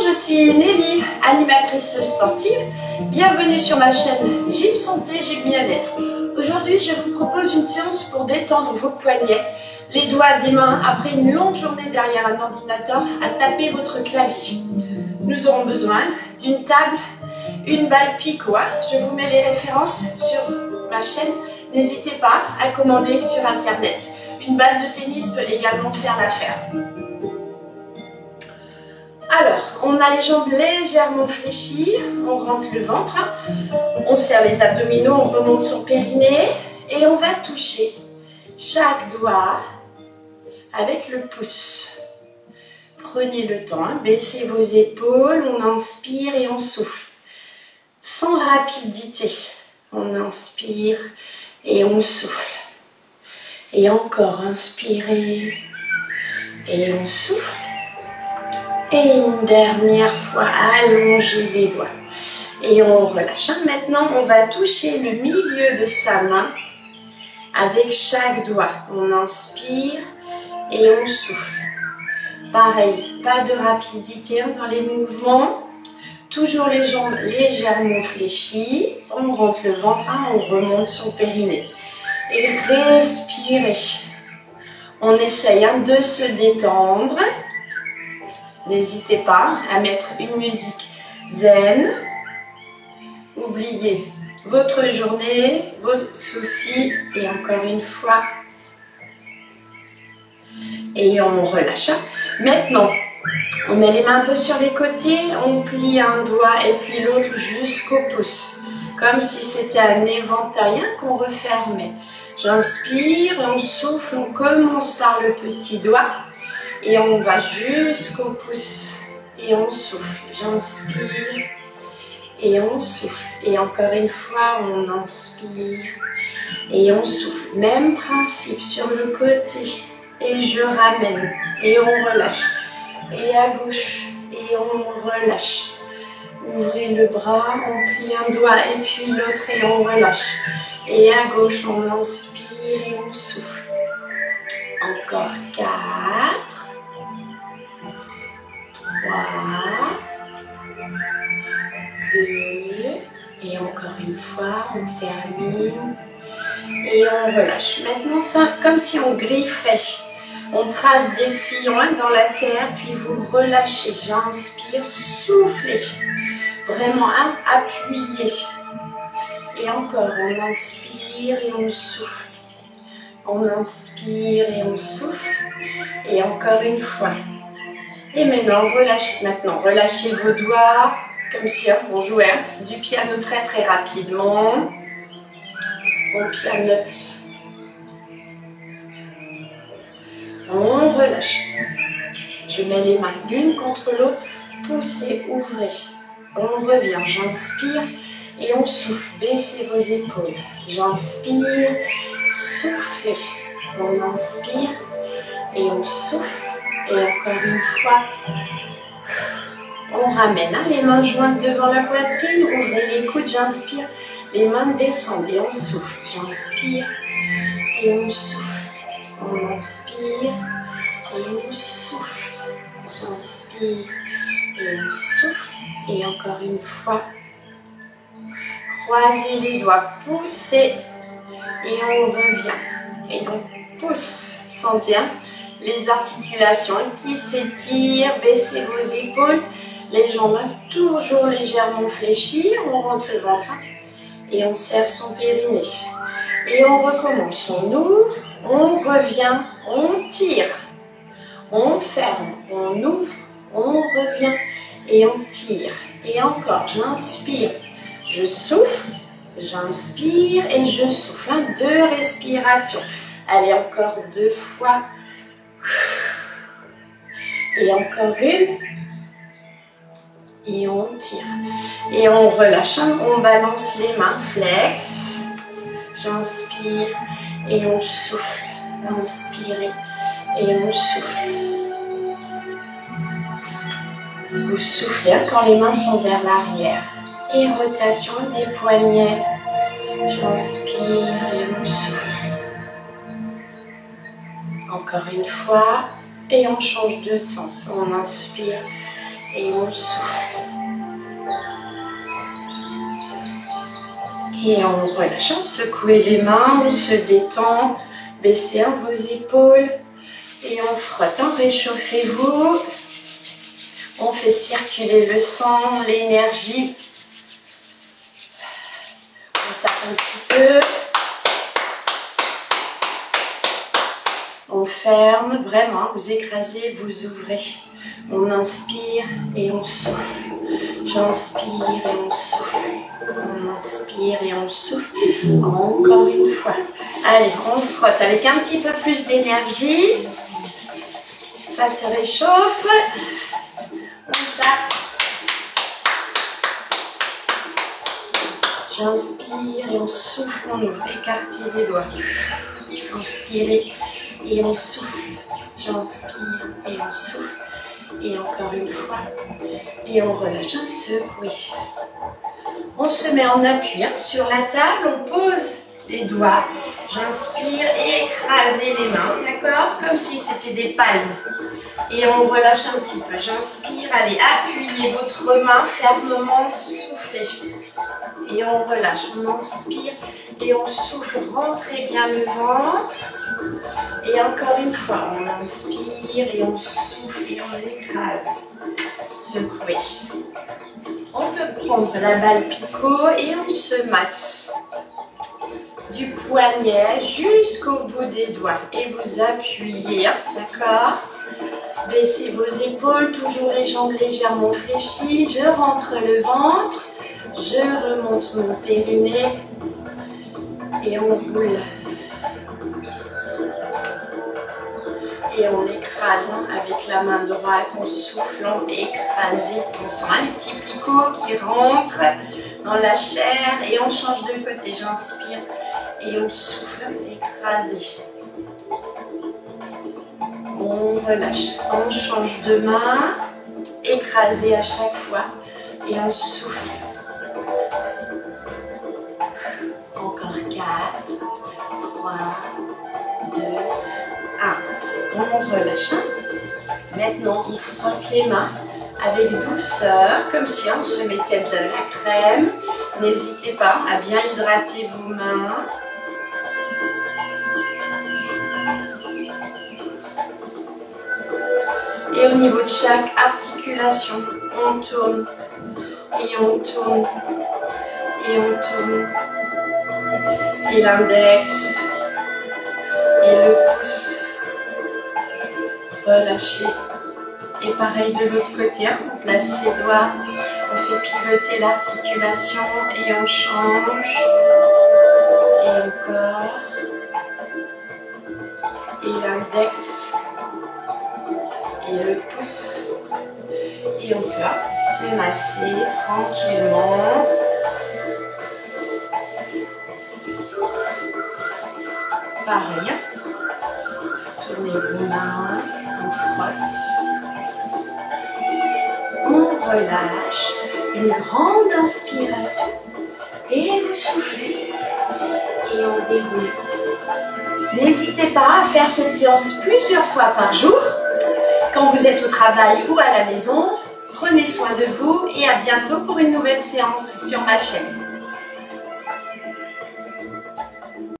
je suis Nelly, animatrice sportive. Bienvenue sur ma chaîne Gym Santé, Gym Bien-être. Aujourd'hui, je vous propose une séance pour détendre vos poignets, les doigts des mains après une longue journée derrière un ordinateur à taper votre clavier. Nous aurons besoin d'une table, une balle Picoa. Je vous mets les références sur ma chaîne. N'hésitez pas à commander sur internet. Une balle de tennis peut également faire l'affaire. Alors, on a les jambes légèrement fléchies, on rentre le ventre, on serre les abdominaux, on remonte son périnée et on va toucher chaque doigt avec le pouce. Prenez le temps, baissez vos épaules, on inspire et on souffle. Sans rapidité, on inspire et on souffle. Et encore, inspirez et on souffle. Et une dernière fois, allongez les doigts. Et on relâche. Maintenant, on va toucher le milieu de sa main avec chaque doigt. On inspire et on souffle. Pareil, pas de rapidité dans les mouvements. Toujours les jambes légèrement fléchies. On rentre le ventre, on remonte son périnée. Et respirez. On essaye de se détendre. N'hésitez pas à mettre une musique zen. Oubliez votre journée, vos soucis et encore une fois. Et on relâche. Maintenant, on met les mains un peu sur les côtés, on plie un doigt et puis l'autre jusqu'au pouce. Comme si c'était un éventail qu'on refermait. J'inspire, on souffle, on commence par le petit doigt. Et on va jusqu'au pouce et on souffle. J'inspire et on souffle. Et encore une fois, on inspire et on souffle. Même principe sur le côté. Et je ramène et on relâche. Et à gauche et on relâche. Ouvrez le bras, on plie un doigt et puis l'autre et on relâche. Et à gauche, on inspire et on souffle. Encore 4. 3, 2, et encore une fois, on termine et on relâche. Maintenant, ça, comme si on griffait, on trace des sillons dans la terre, puis vous relâchez. J'inspire, soufflez, vraiment appuyez. Et encore, on inspire et on souffle. On inspire et on souffle. Et encore une fois. Et maintenant, relâchez vos doigts, comme si on jouait du piano très très rapidement. On pianote. On relâche. Je mets les mains l'une contre l'autre, poussez, ouvrez. On revient, j'inspire et on souffle. Baissez vos épaules. J'inspire, soufflez. On inspire et on souffle. Et encore une fois, on ramène les mains jointes devant la poitrine, ouvrez les coudes, j'inspire, les mains descendent et on souffle, j'inspire et on souffle, on inspire et on souffle, j'inspire et on souffle, et encore une fois, croisez les doigts, poussez et on revient, et on pousse, sentez les articulations qui s'étirent, baissez vos épaules, les jambes toujours légèrement fléchies, on rentre le ventre et on serre son périnée. Et on recommence, on ouvre, on revient, on tire, on ferme, on ouvre, on revient et on tire. Et encore, j'inspire, je souffle, j'inspire et je souffle. 2 respirations. Allez, encore 2 fois. Et encore une. Et on tire. Et on relâche. On balance les mains. Flex. J'inspire. Et on souffle. Inspirez. Et on souffle. Vous soufflez quand les mains sont vers l'arrière. Et rotation des poignets. J'inspire et on souffle. Encore une fois. Et on change de sens. On inspire Et on souffle. Et on relâche, on secoue les mains, on se détend. Baissez un peu vos épaules. Et on frotte, réchauffez-vous. On fait circuler le sang, l'énergie. On tape un petit peu. On ferme, vraiment, vous écrasez, vous ouvrez. On inspire et on souffle. J'inspire et on souffle. On inspire et on souffle. Encore une fois. Allez, on frotte avec un petit peu plus d'énergie. Ça se réchauffe. On tape. J'inspire et on souffle, on ouvre. Écartez les doigts. Inspirez et on souffle. J'inspire et on souffle. Et encore une fois. Et on relâche un secoué. On se met en appui sur la table. On pose les doigts. J'inspire et écrasez les mains. D'accord? Comme si c'était des palmes. Et on relâche un petit peu. J'inspire. Allez, appuyez votre main fermement. Soufflez. Et on relâche. On inspire et on souffle. Rentrez bien le ventre. Et encore une fois, on inspire et on souffle et on écrase. Secouez. On peut prendre la balle picot et on se masse. Du poignet jusqu'au bout des doigts. Et vous appuyez, d'accord? Baissez vos épaules, toujours les jambes légèrement fléchies. Je rentre le ventre. Je remonte mon périnée. Et on roule. Et on écrase avec la main droite en soufflant, écrasé. On sent un petit picot qui rentre dans la chair et on change de côté. J'inspire et on souffle, écrasé. On relâche, on change de main, écrasé à chaque fois et on souffle. Encore 4, 3, 2, 1. On relâche. Maintenant, on frotte les mains avec douceur, comme si on se mettait de la crème. N'hésitez pas à bien hydrater vos mains. Et au niveau de chaque articulation, on tourne et on tourne et on tourne. Et l'index et le pouce. Relâchez. Et pareil de l'autre côté, on place ses doigts, on fait pivoter l'articulation et on change. Et encore. Et l'index et le pouce. Et on peut se masser tranquillement. Pareil. Tournez vos mains. On frotte, on relâche, une grande inspiration et vous soufflez et on déroule. N'hésitez pas à faire cette séance plusieurs fois par jour quand vous êtes au travail ou à la maison. Prenez soin de vous et à bientôt pour une nouvelle séance sur ma chaîne.